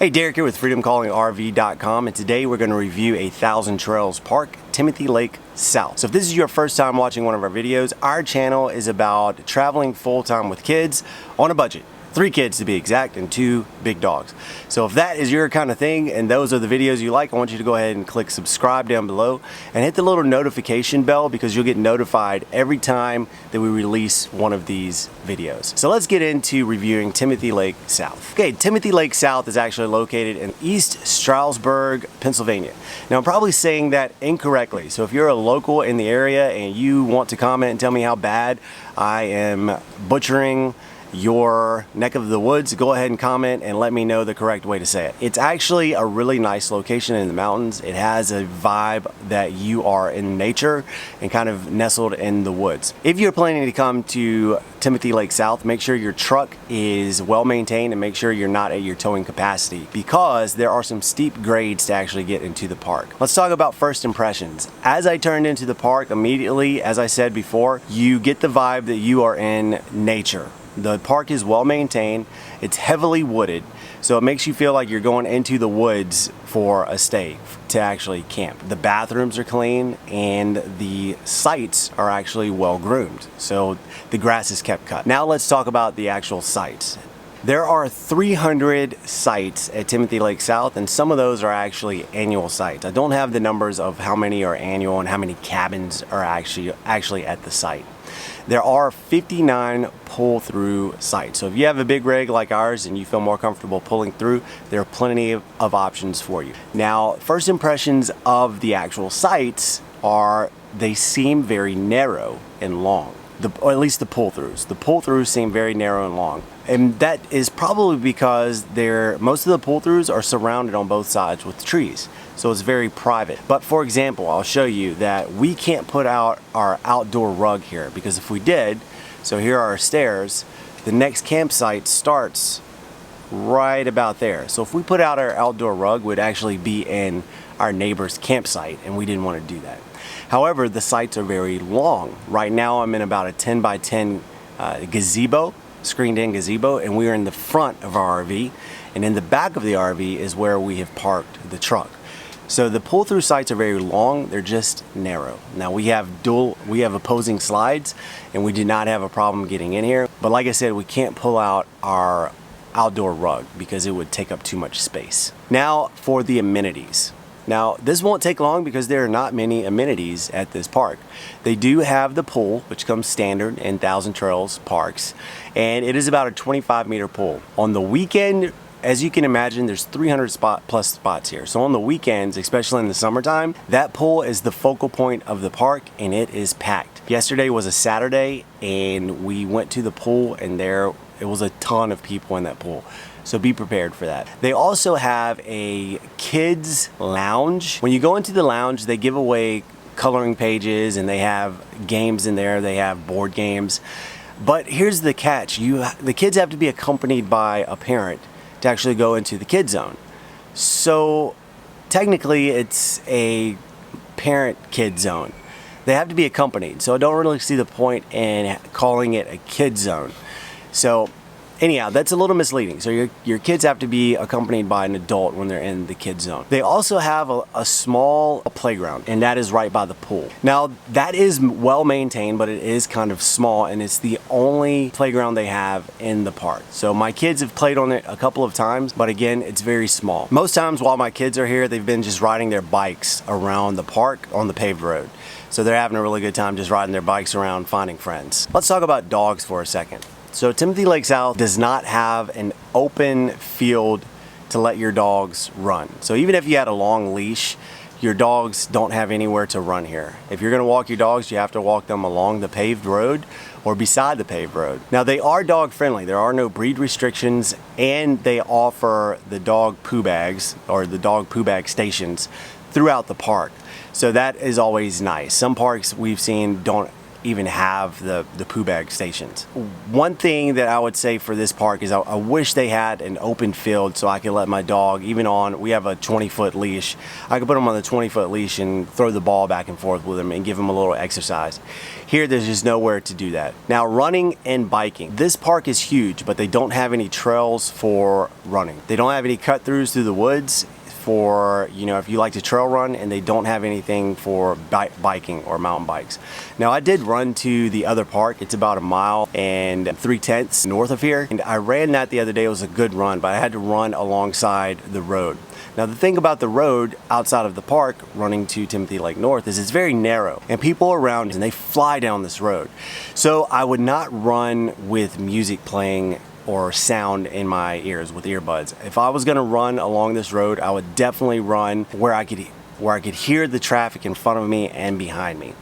Hey, Derek here with freedomcallingrv.com, and today we're going to review a Thousand Trails Park, Timothy Lake South. So if this is your first time watching one of our videos, our channel is about traveling full-time with kids on a budget. 3 kids to be exact, and 2 big dogs. So if that is your kind of thing and those are the videos you like, I want you to go ahead and click subscribe down below and hit the little notification bell because you'll get notified every time that we release one of these videos. So let's get into reviewing Timothy Lake South. Okay, Timothy Lake South is actually located in East Stroudsburg, Pennsylvania. Now I'm probably saying that incorrectly, so if you're a local in the area and you want to comment and tell me how bad I am butchering your neck of the woods, go ahead and comment and let me know the correct way to say it. It's actually a really nice location in the mountains. It has a vibe that you are in nature and kind of nestled in the woods. If you're planning to come to Timothy Lake South, make sure your truck is well maintained and make sure you're not at your towing capacity because there are some steep grades to actually get into the park. Let's talk about first impressions. As I turned into the park, immediately, as I said before, you get the vibe that you are in nature. The park is well maintained, it's heavily wooded, so it makes you feel like you're going into the woods for a stay to actually camp. The bathrooms are clean and the sites are actually well groomed, so the grass is kept cut. Now let's talk about the actual sites. There are 300 sites at Timothy Lake South, and some of those are actually annual sites. I don't have the numbers of how many are annual and how many cabins are actually at the site. There are 59 pull-through sites. So if you have a big rig like ours and you feel more comfortable pulling through, there are plenty of options for you. Now, first impressions of the actual sites are they seem very narrow and long. Or at least the pull-throughs. The pull-throughs seem very narrow and long. And that is probably because most of the pull-throughs are surrounded on both sides with trees. So it's very private. But for example, I'll show you that we can't put out our outdoor rug here because if we did, so here are our stairs, the next campsite starts right about there. So if we put out our outdoor rug, we'd actually be in our neighbor's campsite and we didn't want to do that. However, the sites are very long. Right now I'm in about a 10 by 10 gazebo, screened in gazebo, and we are in the front of our RV, and in the back of the RV is where we have parked the truck. So the pull-through sites are very long, they're just narrow. Now we have opposing slides and we did not have a problem getting in here, but like I said, we can't pull out our outdoor rug because it would take up too much space. Now for the amenities. Now this won't take long because there are not many amenities at this park. They do have the pool, which comes standard in Thousand Trails parks, and it is about a 25-meter pool. On the weekend, as you can imagine, there's 300 plus spots here. So on the weekends, especially in the summertime, that pool is the focal point of the park and it is packed. Yesterday was a Saturday and we went to the pool and it was a ton of people in that pool. So be prepared for that. They also have a kids lounge. When you go into the lounge, they give away coloring pages and they have games in there. They have board games. But here's the catch. The kids have to be accompanied by a parent to actually go into the kid zone. So technically it's a parent-kid zone. They have to be accompanied, so I don't really see the point in calling it a kid zone. So anyhow, that's a little misleading. So your kids have to be accompanied by an adult when they're in the kid zone. They also have a small playground, and that is right by the pool. Now, that is well maintained, but it is kind of small, and it's the only playground they have in the park. So my kids have played on it a couple of times, but again, it's very small. Most times while my kids are here, they've been just riding their bikes around the park on the paved road. So they're having a really good time just riding their bikes around, finding friends. Let's talk about dogs for a second. So Timothy Lake South does not have an open field to let your dogs run. So even if you had a long leash, your dogs don't have anywhere to run here. If you're gonna walk your dogs, you have to walk them along the paved road or beside the paved road. Now they are dog friendly. There are no breed restrictions and they offer the dog poo bags or the dog poo bag stations throughout the park. So that is always nice. Some parks we've seen don't even have the poo bag stations. One thing that I would say for this park is I wish they had an open field so I could let my dog, even on, we have a 20-foot leash, I could put him on the 20-foot leash and throw the ball back and forth with him and give him a little exercise. Here, there's just nowhere to do that. Now, running and biking. This park is huge, but they don't have any trails for running. They don't have any cut-throughs through the woods for, you know, if you like to trail run, and they don't have anything for biking or mountain bikes. Now, I did run to the other park. It's about 1 mile and 3/10 north of here, and I ran that the other day. It was a good run, but I had to run alongside the road. Now, the thing about the road outside of the park running to Timothy Lake North is it's very narrow, and people around and they fly down this road. So I would not run with music playing or sound in my ears with earbuds. If I was gonna run along this road, I would definitely run where I could hear the traffic in front of me and behind me.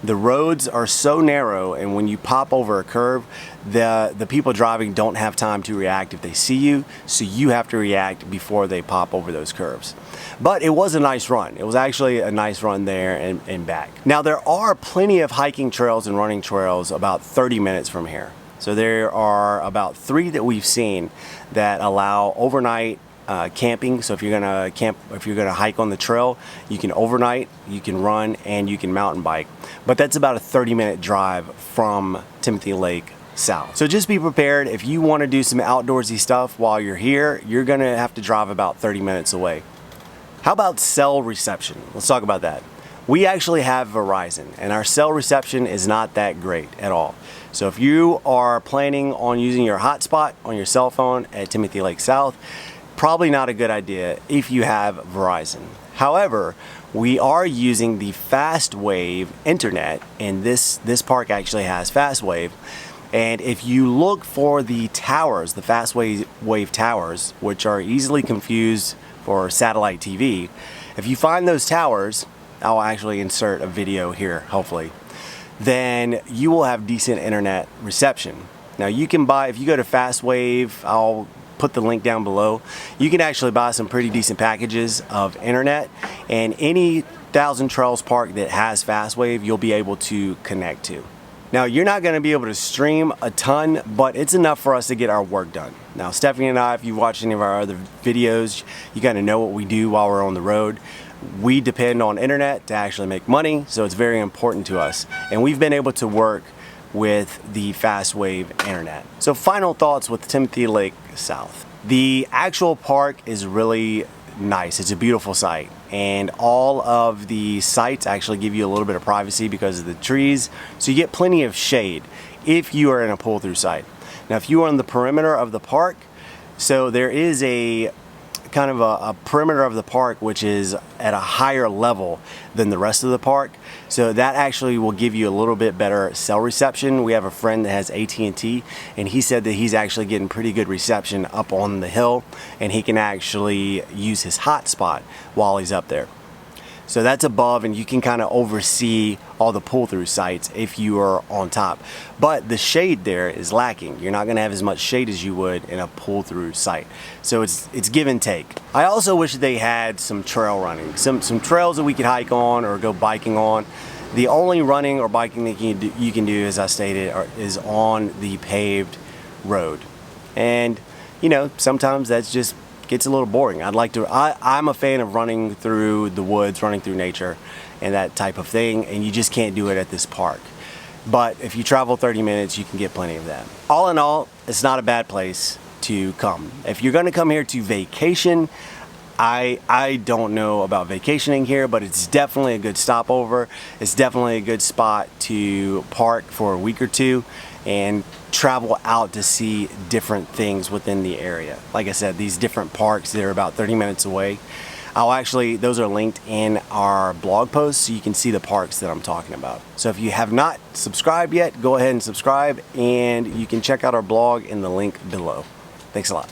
The roads are so narrow, and when you pop over a curve, the people driving don't have time to react if they see you, so you have to react before they pop over those curves. But it was a nice run. It was actually a nice run there and back. Now, there are plenty of hiking trails and running trails about 30 minutes from here. So there are about 3 that we've seen that allow overnight camping. So if you're gonna camp, if you're gonna hike on the trail, you can overnight, you can run, and you can mountain bike. But that's about a 30-minute drive from Timothy Lake south. So just be prepared. If you want to do some outdoorsy stuff while you're here, you're gonna have to drive about 30 minutes away. How about cell reception? Let's talk about that. We actually have Verizon, and our cell reception is not that great at all. So if you are planning on using your hotspot on your cell phone at Timothy Lake South, probably not a good idea if you have Verizon. However, we are using the fast wave internet, and this park actually has fast wave. And if you look for the towers, the fast wave towers, which are easily confused for satellite TV, if you find those towers, I'll actually insert a video here, hopefully, then you will have decent internet reception. Now, you can buy, if you go to Fast Wave, I'll put the link down below, you can actually buy some pretty decent packages of internet, and any Thousand Trails park that has Fast Wave, you'll be able to connect to. Now, you're not going to be able to stream a ton, but it's enough for us to get our work done. Now, Stephanie and I, if you've watched any of our other videos, you kind of know what we do while we're on the road. We depend on internet to actually make money, so it's very important to us. And we've been able to work with the fast wave internet. So final thoughts with Timothy Lake South. The actual park is really nice. It's a beautiful site, and all of the sites actually give you a little bit of privacy because of the trees, so you get plenty of shade if you are in a pull-through site. Now, if you are on the perimeter of the park, so there is a kind of a perimeter of the park which is at a higher level than the rest of the park, so that actually will give you a little bit better cell reception. We have a friend that has AT&T, and he said that he's actually getting pretty good reception up on the hill, and he can actually use his hotspot while he's up there. So that's above, and you can kind of oversee all the pull-through sites if you are on top. But the shade there is lacking. You're not going to have as much shade as you would in a pull-through site. So it's give and take. I also wish they had some trail running, some trails that we could hike on or go biking on. The only running or biking that you can do, as I stated, is on the paved road. And, you know, sometimes that's just gets a little boring. I'm a fan of running through the woods, running through nature, and that type of thing, and you just can't do it at this park. But if you travel 30 minutes, you can get plenty of that. All in all, it's not a bad place to come. If you're gonna come here to vacation, I don't know about vacationing here, but it's definitely a good stopover. It's definitely a good spot to park for a week or two and travel out to see different things within the area. Like I said, these different parks, they're about 30 minutes away. Those are linked in our blog post, so you can see the parks that I'm talking about. So if you have not subscribed yet, go ahead and subscribe, and you can check out our blog in the link below. Thanks a lot.